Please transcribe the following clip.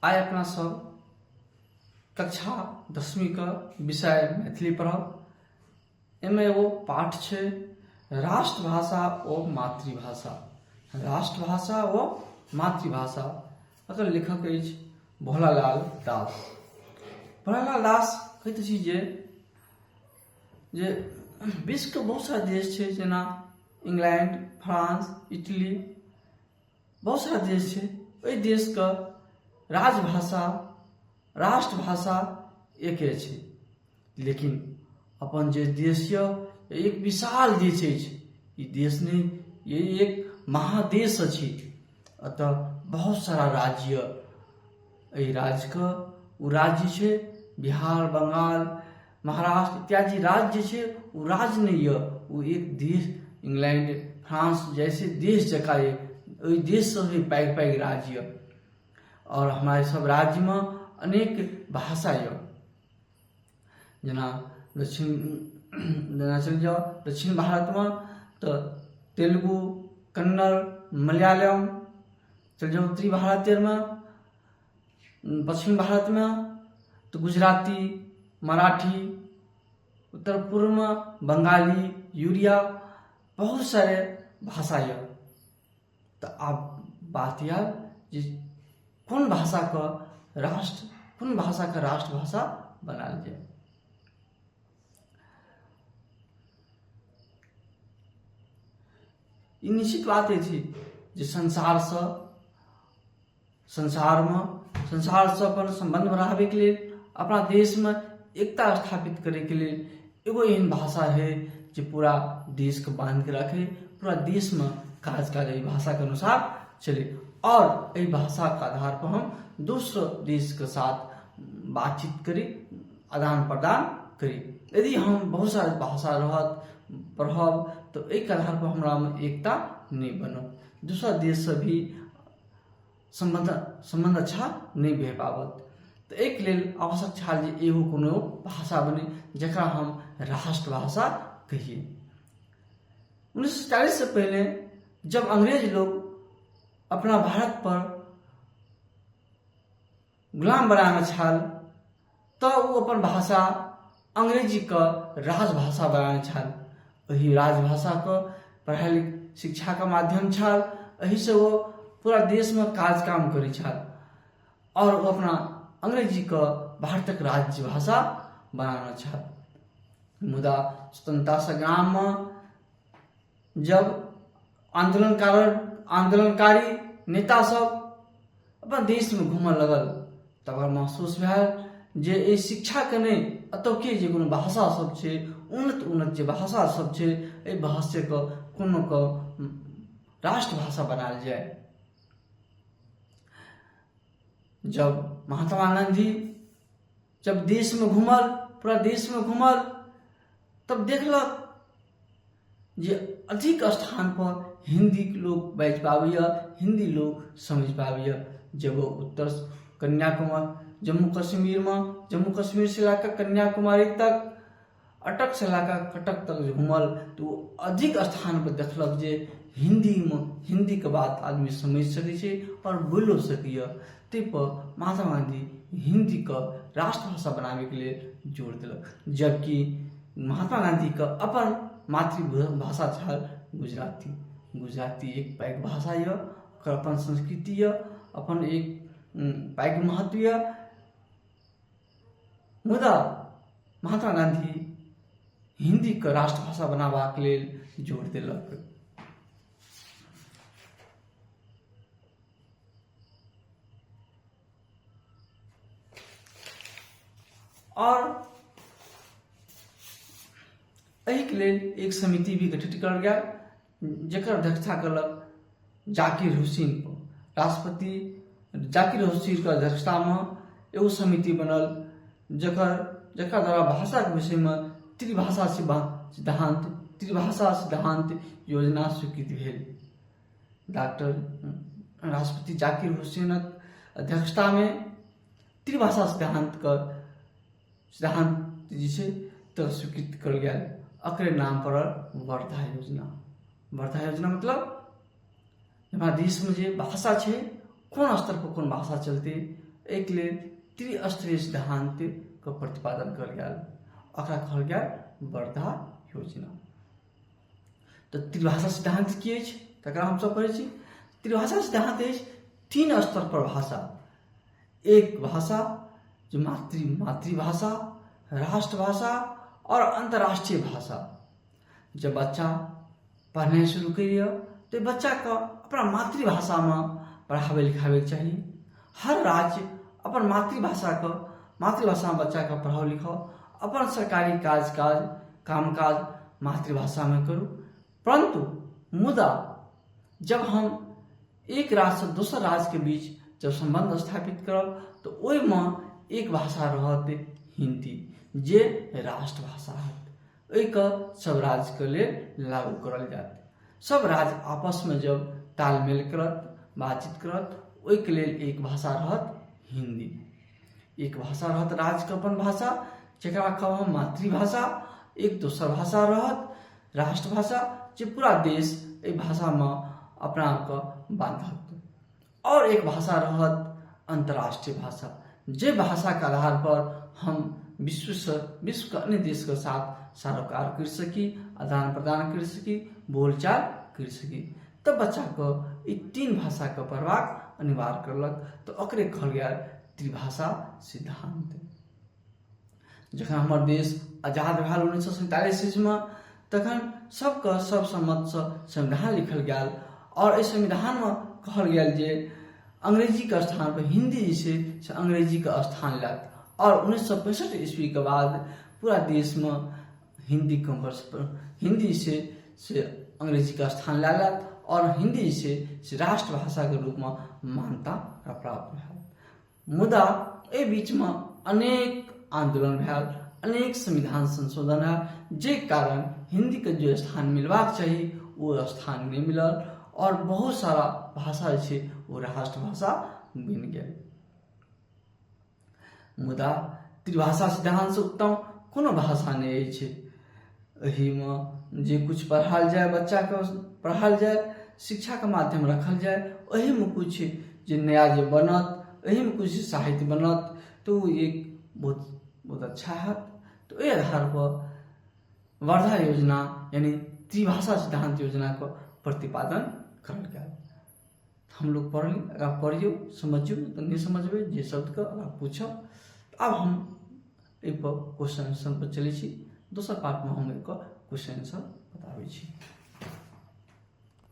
आइ अपना सब कक्षा 10वीं का विषय मैथिली पढ़ब। एमे एगो पाठ छै राष्ट्रभाषा ओ मातृभाषा। राष्ट्रभाषा ओ मातृभाषा एकर लेखक अछि भोलालाल दास। भोलालाल दास कहैत अछि जे विश्व के बहुत सारा देश छै, जेना इंग्लैंड, फ्रांस, इटली, बहुत सारा देश छै। ओहि देश का राजभाषा राष्ट्रभाषा एके छै, लेकिन अपन जे देश यऽ एक विशाल देश अछि। ई देश नहीं, ये एक महादेश अछि। अतः बहुत सारा राज्य एहि राज्य का उ राज्य छै बिहार, बंगाल, महाराष्ट्र इत्यादि राज्य छै। उ राज्य नहीं यऽ, उ एक देश इंग्लैंड, फ्रांस जैसे देश जकाँ ये। ओहि देश से भी पैघ पैघ राज्य यऽ। और हमारे सब राज्य में अनेक भाषा यऽ। जेना चल जाओ दक्षिण भारत में तो तेलुगु, कन्नड़, मलयालम। चल जाओ उत्तरी भारत में, पश्चिम भारत में तो गुजराती, मराठी। उत्तर पूर्व में बंगाली, उड़िया, बहुत सारे भाषा यऽ। तो अब बात यह कि कौन भाषा का राष्ट्रभाषा बनाल जाए। ई निश्चित बात अछि जे संसार से अपन संबंध बढ़ावे के लिए, अपना देश में एकता स्थापित करे के लिए एगो एहन भाषा है जो पूरा देश को बांध के रखे, पूरा देश में काज भाषा के अनुसार चले। और इस भाषा के आधार पर हम दूसरे देश के साथ बातचीत करी, आदान प्रदान करी। यदि हम बहुत सारे भाषा रहत पढ़ब तो एक आधार पर हमरा में एकता नहीं बनत, दूसरा देश से भी संबंध अच्छा नहीं भे पावत। तो एक लेल आवश्यक छल जे एगो कोनो भाषा बने जकरा हम राष्ट्रभाषा कहिए। 1940 से पहले जब अंग्रेज लोग अपना भारत पर गुलाम बनाना छल, तो वो अपन भाषा अंग्रेजी का राजभाषा बनाना छल। वही राजभाषा का पढ़ाई शिक्षा का माध्यम छल। यही से वो पूरा देश में काज काम करे छल और वो अपना अंग्रेजी का भारतक राज्य भाषा बनाना छल। मुदा स्वतंत्रता संग्राम में जब आंदोलनकारी नेता सब अपन देश में घूमऽ लगल, तब महसूस भेल जे ए शिक्षा के नहीं, अतः के जे कोनो भाषा सब छै, उन्नत जे भाषा सब छै, ए भाषा के कोनो को राष्ट्रभाषा बनाल जाए। जब महात्मा गांधी जब देश में घूमल, पूरा देश में घूमल, तब देखलक जे अधिक स्थान पर हिंदी लोग बाज पाबैया, हिंदी लोग समझ पाबैया। जब वो उत्तर कन्याकुमारी, जम्मू कश्मीर से लेकर कन्याकुमारी तक, अटक से लेकर कटक तक घूमल, तो अधिक स्थान पर देखलक जे हिंदी के बात आदमी समझ सकै छै और बोलो सकैया। ते पर महात्मा गांधी हिंदी का राष्ट्रभाषा बनावे के लिए जोर दिलक। जबकि महात्मा गांधी का अपन मातृभाषा छल गुजराती एक पैघ भाषा यऽ, ओकर अपन संस्कृति यऽ, अपन एक पैघ महत्व यऽ। मुदा महात्मा गांधी हिंदी का राष्ट्रभाषा बनाबाक लेल जोर दिलक। और एहि के लेल एक समिति भी गठित करल गया जकर अध्यक्षता करलक जाकिर हुसैन। राष्ट्रपति जाकिर हुसैन के अध्यक्षता में एगो समिति बनल जकर द्वारा भाषा के विषय में त्रिभाषा सिद्धांत योजना स्वीकृत भेल। डॉक्टर राष्ट्रपति जाकिर हुसैन अध्यक्षता में त्रिभाषा सिद्धांत जी छै तो स्वीकृत करल गया। अकरे नाम पर वर्धा योजना मतलब हमारा देश में जे भाषा छै, कोन स्तर पर कोन भाषा चलते, एक लेल त्रिस्तरीय सिद्धांत का प्रतिपादन कल गया, अकरा कहल गया वर्धा योजना। तो त्रिभाषा सिद्धांत की अछि तकरा हम सब पढ़ै छी। त्रिभाषा सिद्धांत अछि 3 स्तर पर भाषा। एक भाषा जो मातृभाषा, राष्ट्रभाषा और अंतर्राष्ट्रीय भाषा। जब बच्चा पढ़ने शुरू करिए तो बच्चा का अपना मातृभाषा में पढ़ावे लिखावे चाहिए। हर राज्य अपन मातृभाषा में बच्चा का पढ़ाओ लिखाओ, अपन सरकारी कामकाज मातृभाषा में करूँ। परंतु मुदा जब हम एक राज्य से दोसर राज्य के बीच जब संबंध स्थापित करब तो ओहि में एक भाषा रहत हिंदी, जे राष्ट्रभाषा है। सब राज्य के लिए लागू करल जात। सब राज्य आपस में जब तालमेल करत, बातचीत करत, ओहि के लिए एक भाषा रहत हिंदी। एक भाषा रहत राज्य के अपन भाषा, जकरा कहब हम मातृभाषा। एक दोसर भाषा रहत राष्ट्रभाषा, जो पूरा देश ए भाषा में अपना के बांधत। और एक भाषा रहत अंतर्राष्ट्रीय भाषा, जे भाषा के आधार पर हम विश्व के अन्य देश के साथ सरोकार कर सकी, आदान प्रदान कर सकी, बोलचाल कर सकी। तब बच्चा को ये 3 भाषा का पढ़वाक अनिवार्य करलक, तो ओकरे कहल गया त्रिभाषा सिद्धांत। जखन हमार देश आजाद भेल 1947 ईस्वी में, तखन सबके सर्वसम्मत से संविधान लिखल गया। और इस संविधान में कहल गया जे अंग्रेजी के स्थान पर हिंदी से अंग्रेजी का स्थान लेत। और 1965 ईस्वी के बाद पूरा देश में हिंदी से अंग्रेजी का स्थान ले लेत और हिंदी से राष्ट्रभाषा के रूप में मान्यता प्राप्त भेल। मुदा ए बीच में अनेक आंदोलन भेल, अनेक संविधान संशोधन है, जे कारण हिंदी के जो स्थान मिलवाक चाहिए वो स्थान नहीं मिलल और बहुत सारा भाषा है वो राष्ट्रभाषा बन गए। मुदा त्रिभाषा सिद्धांत से उत्तम कोनो भाषा नहीं है। एही में जे कुछ पढ़ाल जाए, बच्चा के पढ़ाल जाए, शिक्षा के माध्यम रखल जाए, एही में कुछ जे नया जे बनत, एही में कुछ साहित्य बनत, तो एक बहुत अच्छा है। तो ये आधार पर वर्धा योजना यानी त्रिभाषा सिद्धांत योजना को प्रतिपादन करल गया। हम लोग पढ़ ली, अगर पढ़ियो समझियो तो नहीं समझबे जे शब्द का अगर पूछब। अब हम क्वेश्चन आंसर पर चले छी। दोसर पार्ट में हम एक क्वेश्चन आंसर बताबै छी।